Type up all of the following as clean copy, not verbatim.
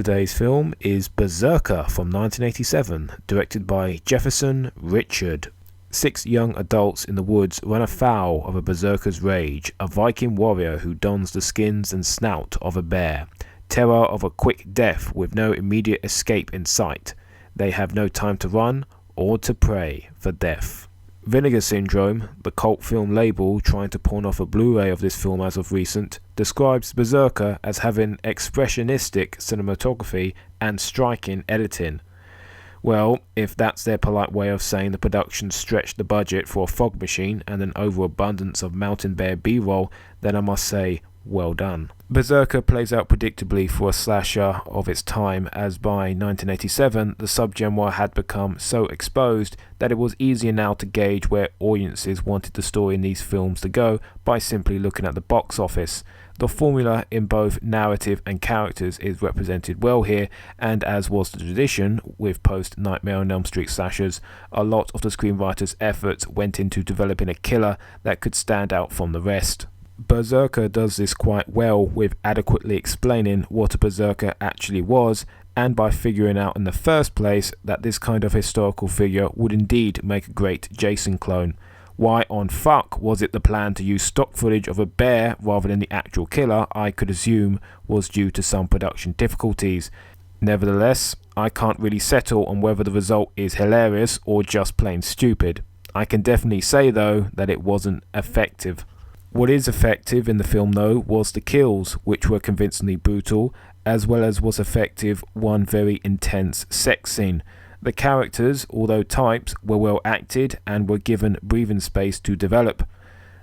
Today's film is Berserker from 1987, directed by Jefferson Richard. 6 young adults in the woods run afoul of a berserker's rage, a Viking warrior who dons the skins and snout of a bear. Terror of a quick death with no immediate escape in sight. They have no time to run or to pray for death. Vinegar Syndrome, the cult film label trying to pawn off a Blu-ray of this film as of recent, describes Berserker as having expressionistic cinematography and striking editing. Well, if that's their polite way of saying the production stretched the budget for a fog machine and an overabundance of mountain bear B-roll, then I must say, well done. Berserker plays out predictably for a slasher of its time, as by 1987 the subgenre had become so exposed that it was easier now to gauge where audiences wanted the story in these films to go by simply looking at the box office. The formula in both narrative and characters is represented well here, and as was the tradition with post-Nightmare on Elm Street slashers, a lot of the screenwriter's efforts went into developing a killer that could stand out from the rest. Berserker does this quite well with adequately explaining what a berserker actually was, and by figuring out in the first place that this kind of historical figure would indeed make a great Jason clone. Why on fuck was it the plan to use stock footage of a bear rather than the actual killer? I could assume was due to some production difficulties. Nevertheless, I can't really settle on whether the result is hilarious or just plain stupid. I can definitely say though that it wasn't effective. What is effective in the film though was the kills, which were convincingly brutal, as well as was effective one very intense sex scene. The characters, although types, were well acted and were given breathing space to develop.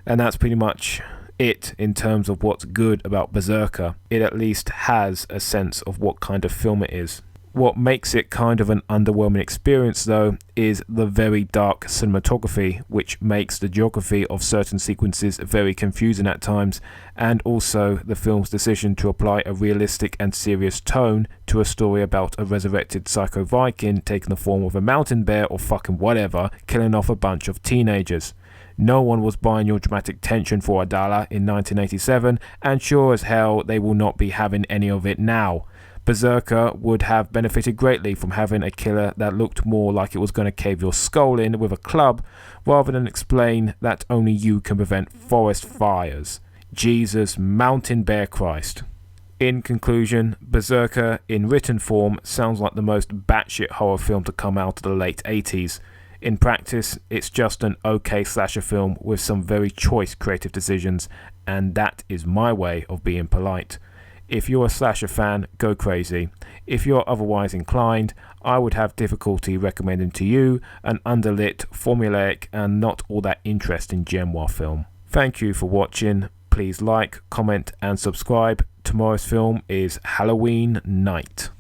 And that's pretty much it in terms of what's good about Berserker. It at least has a sense of what kind of film it is. What makes it kind of an underwhelming experience though is the very dark cinematography, which makes the geography of certain sequences very confusing at times, and also the film's decision to apply a realistic and serious tone to a story about a resurrected psycho Viking taking the form of a mountain bear or fucking whatever, killing off a bunch of teenagers. No one was buying your dramatic tension for $1 in 1987, and sure as hell they will not be having any of it now. Berserker would have benefited greatly from having a killer that looked more like it was going to cave your skull in with a club, rather than explain that only you can prevent forest fires. Jesus Mountain Bear Christ. In conclusion, Berserker in written form sounds like the most batshit horror film to come out of the late 80s. In practice, it's just an okay slasher film with some very choice creative decisions, and that is my way of being polite. If you're a slasher fan, go crazy. If you're otherwise inclined, I would have difficulty recommending to you an underlit, formulaic, and not all that interesting genre film. Thank you for watching. Please like, comment, and subscribe. Tomorrow's film is Halloween Night.